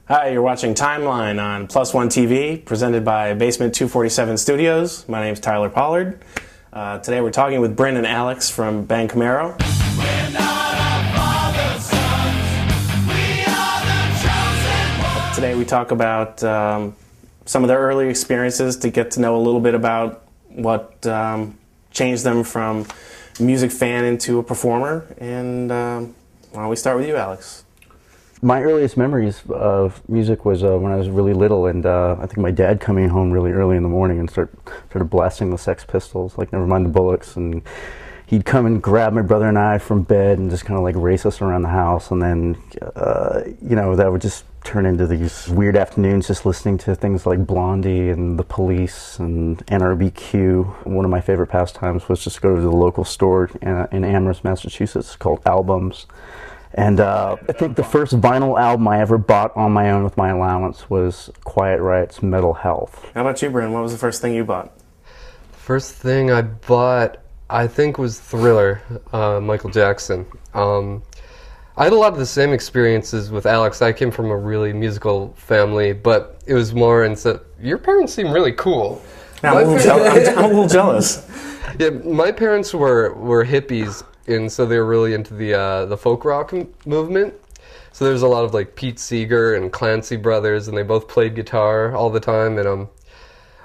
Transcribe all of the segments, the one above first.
Hi, you're watching Timeline on Plus One TV, presented by Basement 247 Studios. My name's Tyler Pollard. Today we're talking with Bryn and Alex from Bang Camaro. Today we talk about some of their early experiences to get to know a little bit about what changed them from a music fan into a performer. And why don't we start with you, Alex? My earliest memories of music was when I was really little, and I think my dad coming home really early in the morning and started blasting the Sex Pistols, like Nevermind the Bullocks, and he'd come and grab my brother and I from bed and just kind of like race us around the house, and then that would just turn into these weird afternoons just listening to things like Blondie and The Police and NRBQ. One of my favorite pastimes was just go to the local store in Amherst, Massachusetts called Albums. And I think the first vinyl album I ever bought on my own with my allowance was Quiet Riot's Metal Health. How about you, Bryn? What was the first thing you bought? First thing I bought, I think, was Thriller, Michael Jackson. I had a lot of the same experiences with Alex. I came from a really musical family, but it was more into, your parents seem really cool. I'm a little jealous. Yeah, my parents were hippies, and so they were really into the folk rock movement. So there's a lot of like Pete Seeger and Clancy Brothers, and they both played guitar all the time. And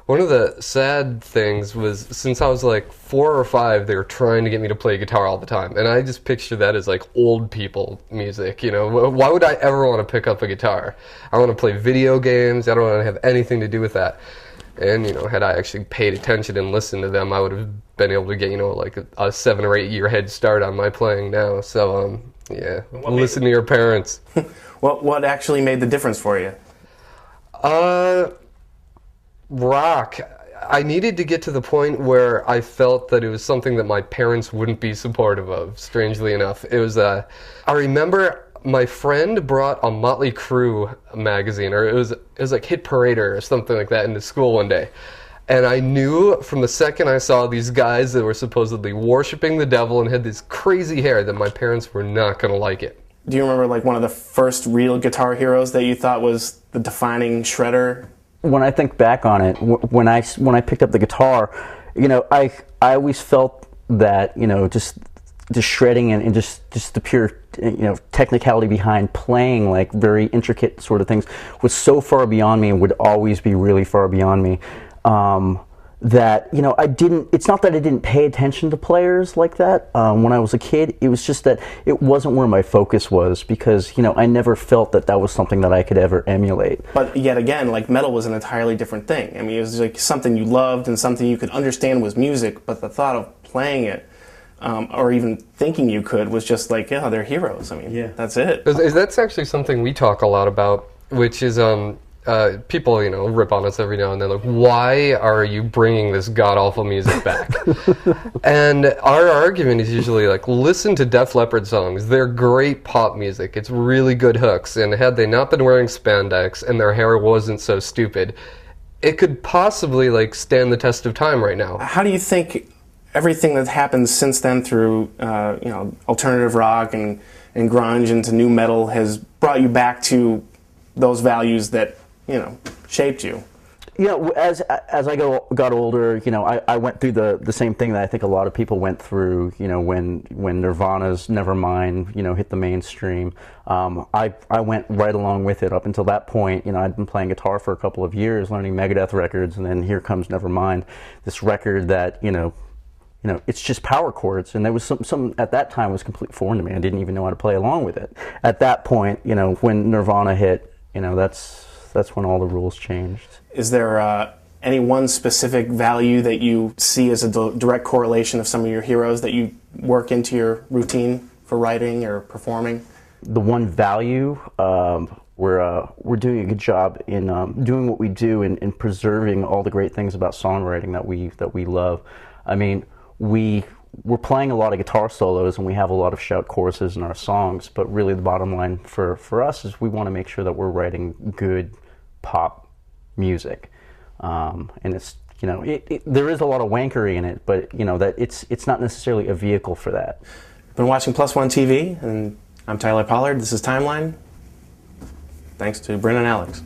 one of the sad things was, since I was like 4 or 5, they were trying to get me to play guitar all the time, and I just picture that as like old people music. You know, why would I ever want to pick up a guitar? I want to play video games. I don't want to have anything to do with that. And, had I actually paid attention and listened to them, I would have been able to get, like a 7 or 8 year head start on my playing now. So, listen to your parents. What actually made the difference for you? Rock. I needed to get to the point where I felt that it was something that my parents wouldn't be supportive of, strangely enough. It was, I remember my friend brought a Motley Crue magazine, or it was like Hit Parader or something like that, into school one day. And I knew from the second I saw these guys that were supposedly worshiping the devil and had this crazy hair that my parents were not going to like it. Do you remember like one of the first real guitar heroes that you thought was the defining shredder? When I think back on it, when I picked up the guitar, I always felt that, just shredding and just the pure technicality behind playing like very intricate sort of things was so far beyond me, and would always be really far beyond me, that I didn't, it's not that I didn't pay attention to players like that when I was a kid. It was just that it wasn't where my focus was, because I never felt that was something that I could ever emulate. But yet again, like, metal was an entirely different thing. I mean, it was like something you loved and something you could understand was music, but the thought of playing it or even thinking you could was just like, yeah, they're heroes. I mean, that's it. That's actually something we talk a lot about, which is people, rip on us every now and then, like, why are you bringing this god-awful music back? And our argument is usually like, listen to Def Leppard songs. They're great pop music. It's really good hooks, and had they not been wearing spandex and their hair wasn't so stupid, it could possibly like stand the test of time right now. How do you think everything that happened since then through alternative rock and grunge into new metal has brought you back to those values that shaped you? As I got older, I went through the same thing that I think a lot of people went through, when Nirvana's Nevermind, hit the mainstream. I went right along with it up until that point. I'd been playing guitar for a couple of years, learning Megadeth records, and then here comes Nevermind, this record that, it's just power chords, and there was some at that time was completely foreign to me. I didn't even know how to play along with it. At that point, when Nirvana hit, that's when all the rules changed. Is there any one specific value that you see as a direct correlation of some of your heroes that you work into your routine for writing or performing? The one value, we're doing a good job in doing what we do in preserving all the great things about songwriting that we love. I mean, we're playing a lot of guitar solos, and we have a lot of shout choruses in our songs, but really the bottom line for us is we want to make sure that we're writing good pop music. And it's, there is a lot of wankery in it, but that it's not necessarily a vehicle for that. Been watching Plus One TV, and I'm Tyler Pollard. This is Timeline. thanks to Bryn and Alex.